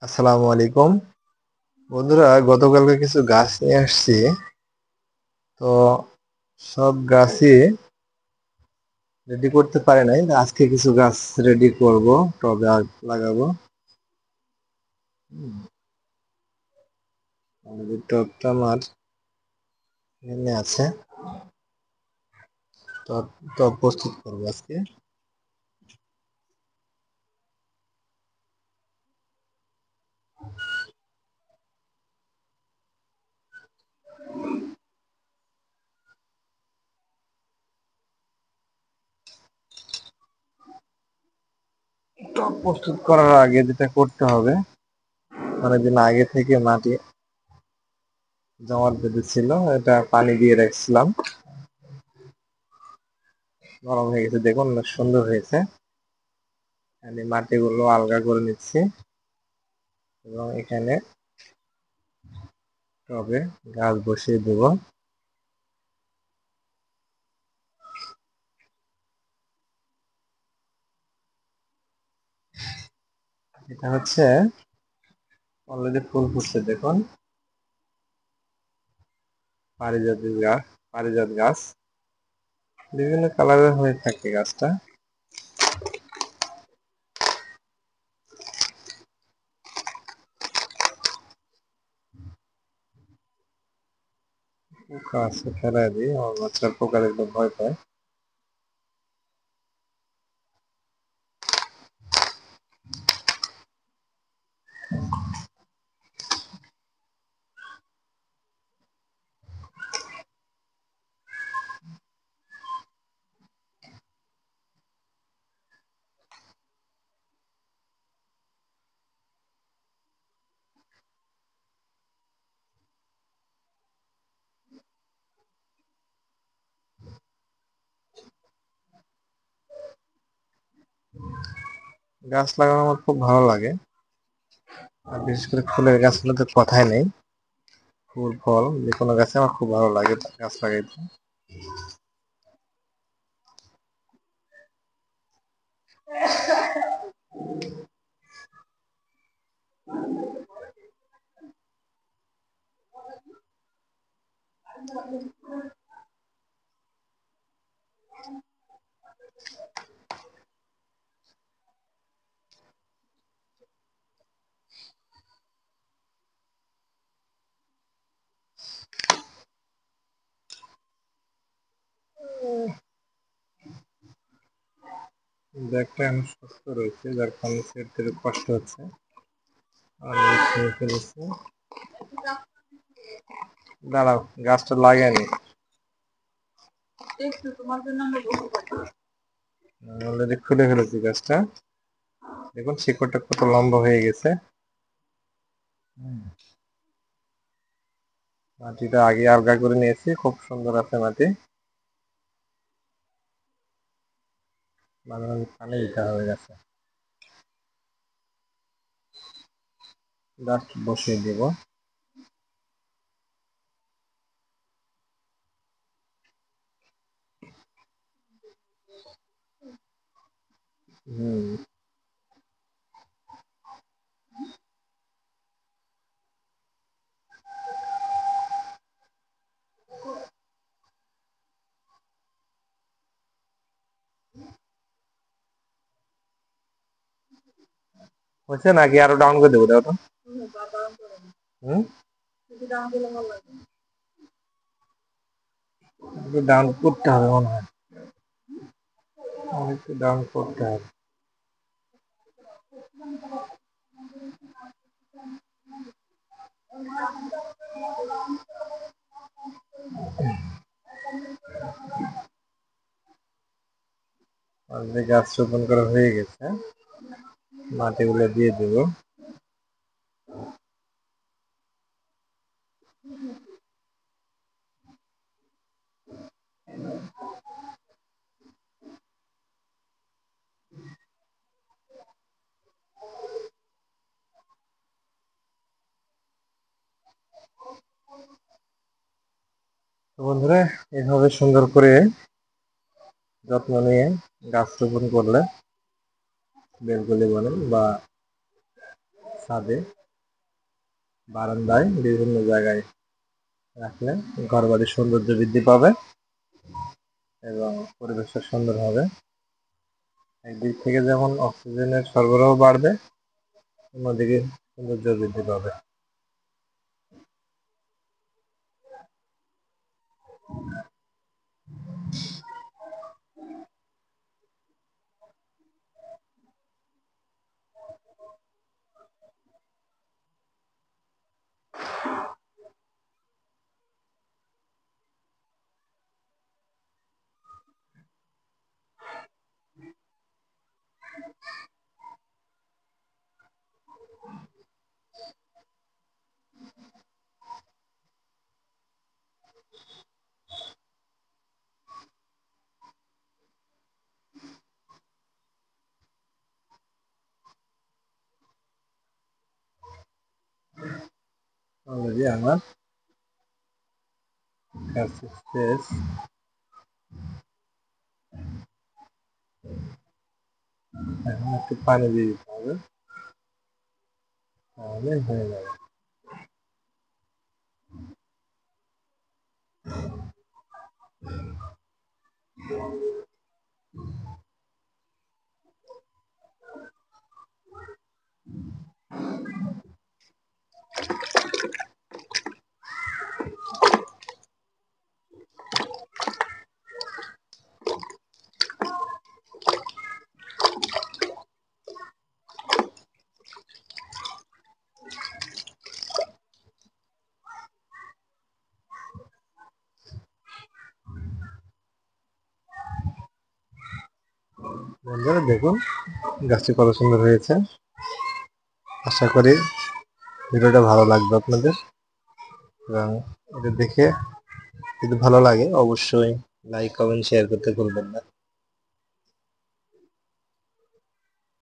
আসসালামু আলাইকুম বন্ধুরা, গতকালকে কিছু গাছ নিয়ে আসছি। তো সব গাছই রেডি করতে পারে নাই, আজকে কিছু গাছ রেডি করব, টবে লাগাবো। হুম, আমাদের টবটা আমার এখানে আছে। টব টব প্রস্তুত করবো আজকে। টব প্রস্তুত করার আগে যেটা করতে হবে, অনেকদিন আগে থেকে মাটি জমাট বেঁধেছিল, এটা পানি দিয়ে রাখছিলাম, নরম হয়ে গেছে, দেখুন অনেক সুন্দর হয়েছে। আমি মাটিগুলো আলগা করে নিচ্ছি এবং এখানে টবে গাছ বসিয়ে দেবো। এটা হচ্ছে অলরেডি ফুল ফুটছে, দেখুন, পারিজাত গাছ বিভিন্ন কালারের হয়ে থাকে গাছটা। পোকা আছে, ফেলাই দিই, আমার বাচ্চা পোকা দেখলে ভয় পায়। গাছ লাগানো আমার খুব ভালো লাগে, আর বিশেষ করে ফুলের গাছগুলোতে কথাই নেই। ফুল ফল যে কোনো গাছে আমার খুব ভালো লাগে গাছ লাগাইতে। ব্যাগটা এখন সুস্থ রয়েছে, যার কারণে ছেড়তে একটু কষ্ট হচ্ছে। আর খেয়ে ফেলেছে। দাঁড়াও, গাছটা লাগাইনি, অলরেডি খুলে ফেলেছি গাছটা। দেখুন শিকড়টা কত লম্বা হয়ে গেছে। মাটিটা আগে আলগা করে নিয়েছি, খুব সুন্দর আছে মাটি। মাঝে মাঝে পানি দিতে হবে গাছে। জাস্ট বসিয়ে দিব। হুম, হচ্ছে নাকি আরো ডাউন করে দেবো, দাও তো। হুম, ডাউন করতে হবে মনে হয়, একটু ডাউন করতে হবে। অলরেডি গাছ রোপণ করা হয়ে গেছে, মাটিগুলো দিয়ে দেবো। তো বন্ধুরা, এভাবে সুন্দর করে যত্ন নিয়ে গাছ রোপণ করলে, বেলকনি বলেন বা ছাদে, বারান্দায়, বিভিন্ন জায়গায় রাখলে ঘরবাড়ির সৌন্দর্য বৃদ্ধি পাবে এবং পরিবেশটা সুন্দর হবে। একদিক থেকে যেমন অক্সিজেনের সরবরাহ বাড়বে, অন্যদিকে সৌন্দর্য বৃদ্ধি পাবে। অলরেডি আমার কাজ শেষ। এখন একটু পানি দিয়ে দিতে হবে, তাহলে হয়ে যাবে। বন্ধুরা দেখুন গাছটি কত সুন্দর হয়েছে। আশা করি ভিডিওটা ভালো লাগবে আপনাদের, এবং এটা দেখে যদি ভালো লাগে অবশ্যই লাইক, কমেন্ট, শেয়ার করতে ভুলবেন না।